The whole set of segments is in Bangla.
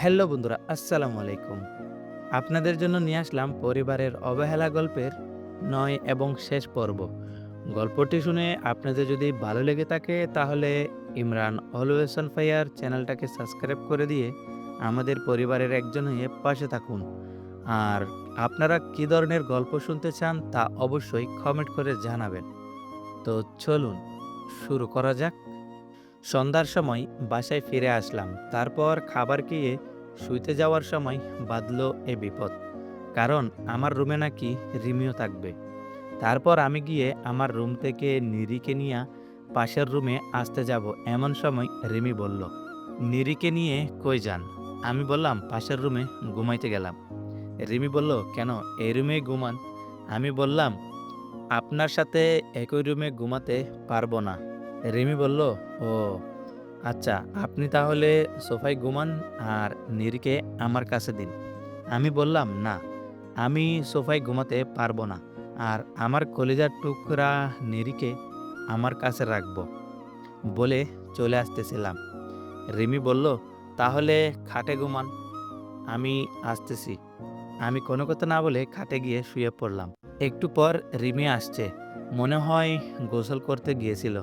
হ্যালো বন্ধুরা, আসসালামু আলাইকুম। আপনাদের জন্য নিয়ে আসলাম পরিবারের অবহেলা গল্পের ৯ এবং শেষ পর্ব। গল্পটি শুনে আপনাদের যদি ভালো লেগে থাকে তাহলে ইমরান অলওয়েজ অন ফায়ার চ্যানেলটাকে সাবস্ক্রাইব করে দিয়ে আমাদের পরিবারের একজন হয়ে পাশে থাকুন। আর আপনারা কী ধরনের গল্প শুনতে চান তা অবশ্যই কমেন্ট করে জানাবেন। তো চলুন শুরু করা যাক। সন্ধ্যার সময় বাসায় ফিরে আসলাম। তারপর খাবার খেয়ে শুইতে যাওয়ার সময় বাধলো এ বিপদ। কারণ আমার রুমে নাকি রিমিও থাকবে। তারপর আমি গিয়ে আমার রুম থেকে নিরিকে নিয়ে পাশের রুমে আসতে যাব এমন সময় রিমি বলল, নিরিকে নিয়ে কই যান? আমি বললাম পাশের রুমে ঘুমাইতে গেলাম। রিমি বলল, কেন এই রুমেই ঘুমান? আমি বললাম, আপনার সাথে একই রুমে ঘুমাতে পারবো না। রিমি বলল, ও আচ্ছা, আপনি তাহলে সোফায় ঘুমান আর নীরকে আমার কাছে দিন। আমি বললাম, না, আমি সোফায় ঘুমাতে পারবো না। আর আমার কলিজার টুকরা নীরকে আমার কাছে রাখবো বলে চলে আসতেছিলাম। রিমি বলল, তাহলে খাটে ঘুমান, আমি আসতেছি। আমি কোনো কথা না বলে খাটে গিয়ে শুয়ে পড়লাম। একটু পর রিমি আসছে। মনে হয় গোসল করতে গিয়েছিল।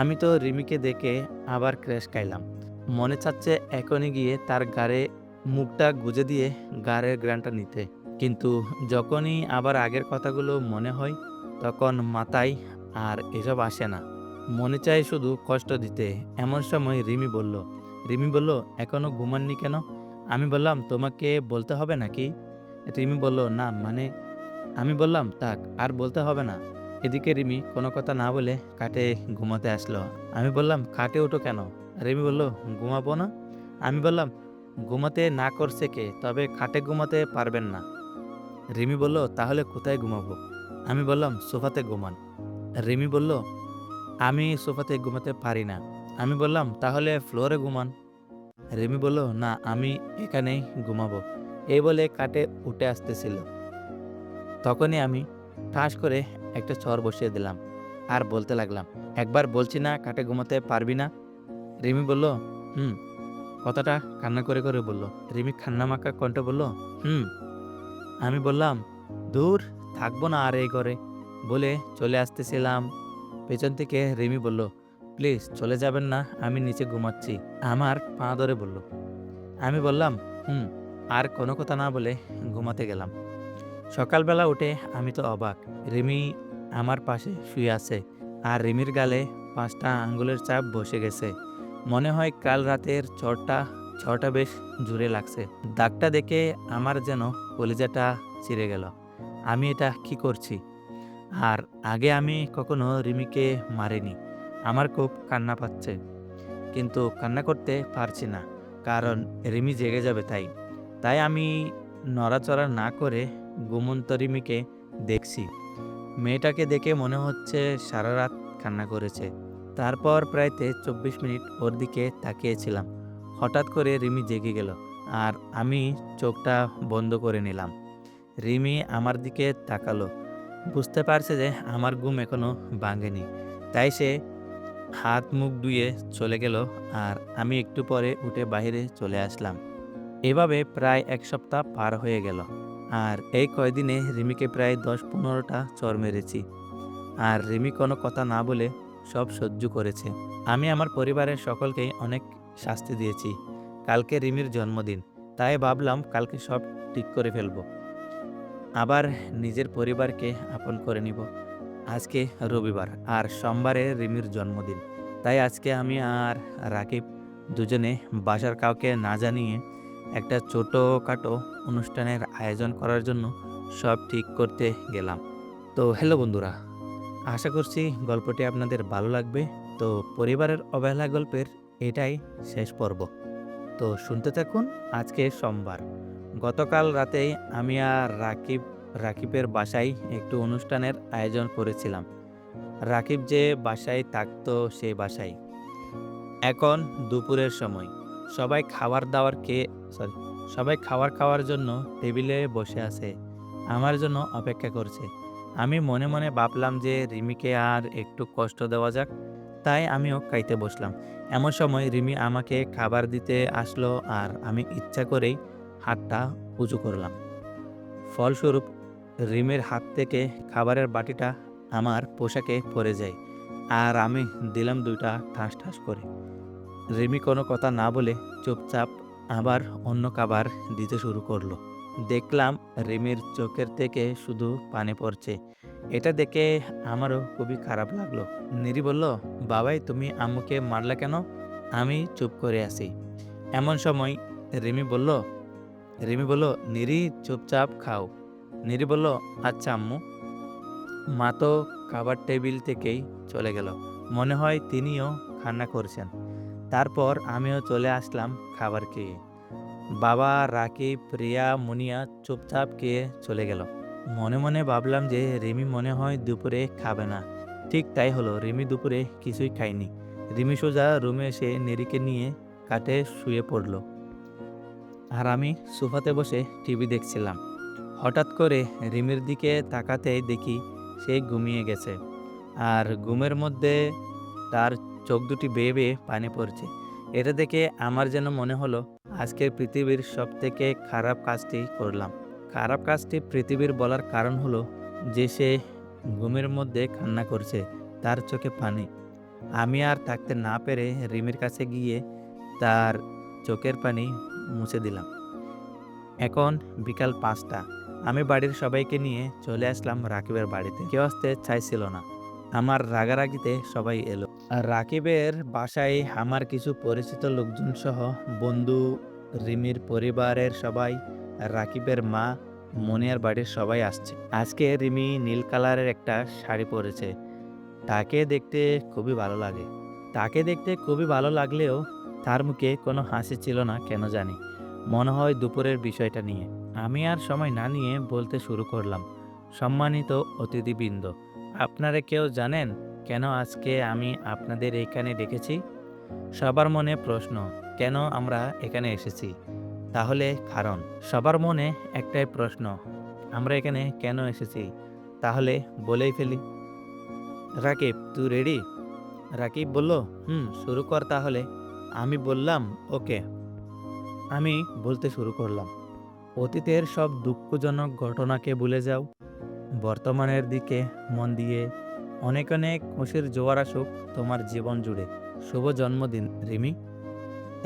আমি তো রিমিকে দেখে আবার ক্র্যাশ খাইলাম। মনে চাচ্ছে এখনই গিয়ে তার গাড়ে মুখটা গুজে দিয়ে গাড়ের ঘ্রাণটা নিতে। কিন্তু যখনই আবার আগের কথাগুলো মনে হয় তখন মাথায় আর এসব আসে না। মনে চায় শুধু কষ্ট দিতে। এমন সময় রিমি বলল, এখনো ঘুমাননি কেন? আমি বললাম, তোমাকে বলতে হবে নাকি? রিমি বলল, না মানে। আমি বললাম, থাক, আর বলতে হবে না। এদিকে রিমি কোনো কথা না বলে খাটে ঘুমাতে আসলো। আমি বললাম, খাটে ওঠো কেন? রিমি বলল, ঘুমাবো না। আমি বললাম, ঘুমাতে না করছে কে? তবে খাটে ঘুমাতে পারবেন না। রিমি বলল, তাহলে কোথায় ঘুমাবো? আমি বললাম, সোফাতে ঘুমান। রিমি বলল, আমি সোফাতে ঘুমাতে পারি না। আমি বললাম, তাহলে ফ্লোরে ঘুমান। রিমি বলল, না, আমি এখানেই ঘুমাবো। এই বলে খাটে উঠে আসতেছিল। তখনই আমি ঠাস করে একটা চড় বসিয়ে দিলাম আর বলতে লাগলাম, একবার বলছি না খাটে ঘুমাতে পারবি না? রিমি বলল, হুম। কথাটা কান্না করে করে বলল। রিমি কান্নামাখা কণ্ঠে বলল, হুম। আমি বললাম, দূর, থাকবো না আর এই ঘরে বলে চলে আসতেছিলাম। পেছন থেকে রিমি বলল, প্লিজ চলে যাবেন না, আমি নিচে ঘুমাচ্ছি। আমার পা ধরে বলল। আমি বললাম, হুম। আর কোনো কথা না বলে ঘুমাতে গেলাম। সকালবেলা উঠে আমি তো অবাক। রিমি আমার পাশে শুয়ে আছে আর রিমির গালে ৫টা আঙ্গুলের ছাপ বসে গেছে। মনে হয় কাল রাতের ঝড়টা বেশ জোরে লাগছে। দাগটা দেখে আমার যেন কলিজাটা ছিঁড়ে গেল। আমি এটা কি করছি? আর আগে আমি কখনো রিমিকে মারিনি। আমার খুব কান্না পাচ্ছে। কিন্তু কান্না করতে পারছি না। কারণ রিমি জেগে যাবে তাই। তাই আমি নড়াচড়া না করে ঘুমন্ত রিমিকে দেখছি। মেয়েটাকে দেখে মনে হচ্ছে সারারাত কান্না করেছে। তারপর প্রায় ২৪ মিনিট ওর দিকে তাকিয়েছিলাম। হঠাৎ করে রিমি জেগে গেল আর আমি চোখটা বন্ধ করে নিলাম। রিমি আমার দিকে তাকালো। বুঝতে পারছে যে আমার ঘুম এখনো ভাঙেনি। তাই সে হাত মুখ ধুয়ে চলে গেল আর আমি একটু পরে উঠে বাইরে চলে আসলাম। এভাবে প্রায় ১ সপ্তাহ পার হয়ে গেল। আর এই কয়দিনে রিমিকে প্রায় ১০-১৫টা চড় মেরেছি। আর রিমি কোনো কথা না বলে সব সহ্য করেছে। আমি আমার পরিবারের সকলকেই অনেক শাস্তি দিয়েছি। কালকে রিমির জন্মদিন। তাই ভাবলাম কালকে সব ঠিক করে ফেলব। আবার নিজের পরিবারকে আপন করে নিব। আজকে রবিবার আর সোমবারে রিমির জন্মদিন। তাই আজকে আমি আর রাকিব দুজনে বাসার কাউকে না জানিয়ে একটা ছোটখাটো অনুষ্ঠানের আয়োজন করার জন্য সব ঠিক করতে গেলাম। তো হ্যালো বন্ধুরা, আশা করছি গল্পটি আপনাদের ভালো লাগবে। তো পরিবারের অবহেলা গল্পের এটাই শেষ পর্ব। তো শুনতে থাকুন। আজকে সোমবার। গতকাল রাতেই আমি আর রাকিবের বাসায় একটু অনুষ্ঠানের আয়োজন করেছিলাম। রাকিব যে বাসায় থাকতো সেই বাসায়। এখন দুপুরের সময়। সবাই খাবার দাবার খেয়ে সরি সবাই খাবার খাওয়ার জন্য টেবিলে বসে আছে। আমার জন্য অপেক্ষা করছে। আমি মনে মনে ভাবলাম যে রিমিকে আর একটু কষ্ট দেওয়া যাক। তাই আমিও খাইতে বসলাম। এমন সময় রিমি আমাকে খাবার দিতে আসলো আর আমি ইচ্ছা করেই হাতটা উঁচু করলাম। ফলস্বরূপ রিমির হাত থেকে খাবারের বাটিটা আমার পোশাকে পড়ে যায় আর আমি দিলাম ২টা ঠাস ঠাস করে। রিমি কোনো কথা না বলে চুপচাপ আবার অন্য খাবার দিতে শুরু করলো। দেখলাম রিমির চোখের থেকে শুধু পানি পড়ছে। এটা দেখে আমারও খুবই খারাপ লাগলো। নিরি বলল, বাবাই তুমি আম্মুকে মারলা কেন? আমি চুপ করে আছি। এমন সময় রিমি বলল রিমি বলল, নিরি চুপচাপ খাও। নিরি বলল, আচ্ছা আম্মু। মা তো খাবার টেবিল থেকেই চলে গেল। মনে হয় তিনিও কান্না করছেন। তারপর আমিও চলে আসলাম খাবার খেয়ে। বাবা, রাকিব, রিয়া, মুনিয়া চুপচাপ খেয়ে চলে গেল। মনে মনে ভাবলাম যে রিমি মনে হয় দুপুরে খাবে না। ঠিক তাই হলো, রিমি দুপুরে কিছুই খায়নি। রিমি সোজা রুমে এসে নেরিকে নিয়ে কাটে শুয়ে পড়ল। আর আমি সোফাতে বসে টিভি দেখছিলাম। হঠাৎ করে রিমির দিকে তাকাতেই দেখি সে ঘুমিয়ে গেছে। আর ঘুমের মধ্যে তার চোখ দুটি বেয়ে বেয়ে পানি পড়ছে। এটা দেখে আমার যেন মনে হলো আজকের পৃথিবীর সবথেকে খারাপ কাজটি করলাম। খারাপ কাজটি পৃথিবীর বলার কারণ হলো যে সে ঘুমের মধ্যে কান্না করছে, তার চোখে পানি। আমি আর থাকতে না পেরে রিমির কাছে গিয়ে তার চোখের পানি মুছে দিলাম। এখন বিকাল ৫টা। আমি বাড়ির সবাইকে নিয়ে চলে আসলাম রাকিবের বাড়িতে। কেউ আসতে চাইছিল না। আমার রাগারাগিতে সবাই এলো। আর রাকিবের বাসায় আমার কিছু পরিচিত লোকজন সহ বন্ধু, রিমির পরিবারের সবাই, রাকিবের মা, মনিয়ার বাড়ির সবাই আসছে। আজকে রিমি নীল কালারের একটা শাড়ি পরেছে। তাকে দেখতে খুবই ভালো লাগে। তাকে দেখতে খুবই ভালো লাগলেও তার মুখে কোনো হাসি ছিল না কেন জানি। মনে হয় দুপুরের বিষয়টা নিয়ে। আমি আর সময় না নিয়ে বলতে শুরু করলাম, সম্মানিত অতিথিবৃন্দ, আপনারা কেউ জানেন কেন আজকে আমি আপনাদের এখানে ডেকেছি? সবার মনে প্রশ্ন, কেন আমরা এখানে এসেছি? তাহলে কারণ। সবার মনে একটাই প্রশ্ন, আমরা এখানে কেন এসেছি? তাহলে বলেই ফেলি। রাকিব, তুই রেডি? রাকিব বলল, শুরু কর তাহলে। আমি বললাম, ওকে। আমি বলতে শুরু করলাম, অতীতের সব দুঃখজনক ঘটনাকে ভুলে যাও। বর্তমানের দিকে মন দিয়ে অনেক অনেক খুশির জোয়ার আসুক তোমার জীবন জুড়ে। শুভ জন্মদিন রিমি।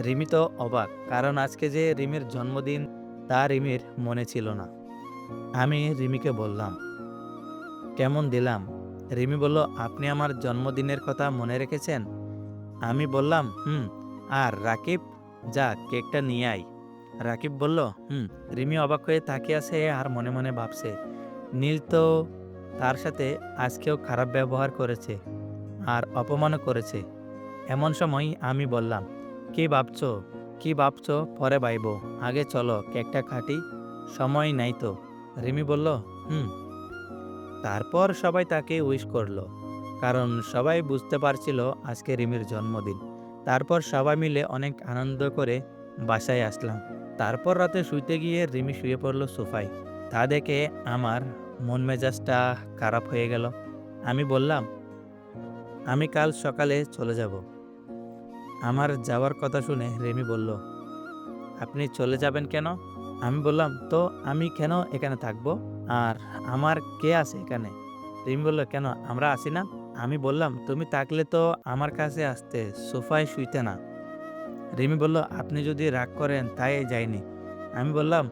রিমি তো অবাক, কারণ আজকে যে রিমির জন্মদিন তা রিমির মনে ছিল না। আমি রিমিকে বললাম, কেমন দিলাম? রিমি বলল, আপনি আমার জন্মদিনের কথা মনে রেখেছেন? আমি বললাম, আর রাকিব, যা কেকটা নিয়ে আয়। রাকিব বলল, রিমি অবাক হয়ে তাকিয়ে আছে আর মনে মনে ভাবছে, নীল তো তার সাথে আজকেও খারাপ ব্যবহার করেছে আর অপমানও করেছে। এমন সময় আমি বললাম, কি ভাবছো? কি ভাবছো পরে ভাইবো, আগে চলো কেকটা কাটি, সময় নাই তো। রিমি বলল, হুম। তারপর সবাই তাকে উইশ করলো, কারণ সবাই বুঝতে পারছিল আজকে রিমির জন্মদিন। তারপর সবাই মিলে অনেক আনন্দ করে বাসায় আসলাম। তারপর রাতে শুইতে গিয়ে রিমি শুয়ে পড়ল সোফায়। তা দেখে আমার মন মেজাজটা খারাপ হয়ে গেল। আমি বললাম, আমি কাল সকালে চলে যাব। আমার যাওয়ার কথা শুনে রিমি বলল, আপনি চলে যাবেন কেন? আমি বললাম, তো আমি কেন এখানে থাকবো? আর আমার কে আছে এখানে? রিমি বলল, কেন আমরা আছি না? আমি বললাম, তুমি থাকলে তো আমার কাছে আসতে, সোফায় শুইতে না। রিমি বলল, আপনি যদি রাগ করেন তাই যাইনি। আমি বললাম,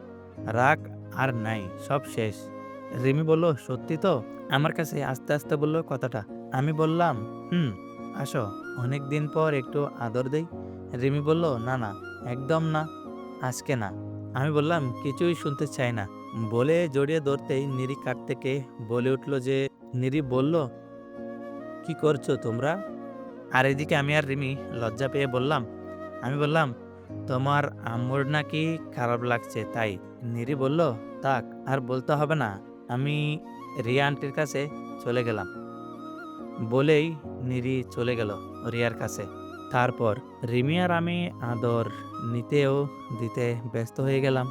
রাগ আর নাই, সব শেষ। রিমি বলল, সত্যি তো? আমার কাছে আস্তে আস্তে বলল কথাটা। আমি বললাম, আসো, অনেক দিন পর একটু আদর দেই। রিমি বলল, না না, একদম না, আজকে না। আমি বললাম, কিছুই শুনতে চাই না। বলে জড়িয়ে ধরতেই নিরি কাঠ থেকে বলে উঠল যে, নিরি বলল, কি করছো তোমরা? আর এদিকে আমি আর রিমি লজ্জা পেয়ে বললাম, আমি বললাম, তোমার আম্মুর নাকি খারাপ লাগছে তাই। নিরি বলল, থাক, আর বলতে হবে না। আমি রিয়া আন্টির কাছে চলে গেলাম। বলেই নিরি চলে গেল রিয়ার কাছে। তারপর রিমি আর আমি আদর নিতেও দিতে ব্যস্ত হয়ে গেলাম।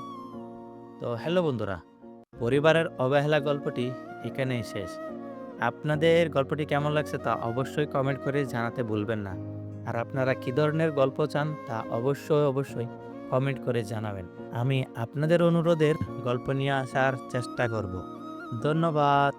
তো হ্যালো বন্ধুরা, পরিবারের অবহেলা গল্পটি এখানেই শেষ। আপনাদের গল্পটি কেমন লাগছে তা অবশ্যই কমেন্ট করে জানাতে ভুলবেন না। আর আপনারা কী ধরনের গল্প চান তা অবশ্যই কমেন্ট করে জানাবেন। আমি আপনাদের অনুরোধের গল্প নিয়ে আসার চেষ্টা করব। ধন্যবাদ।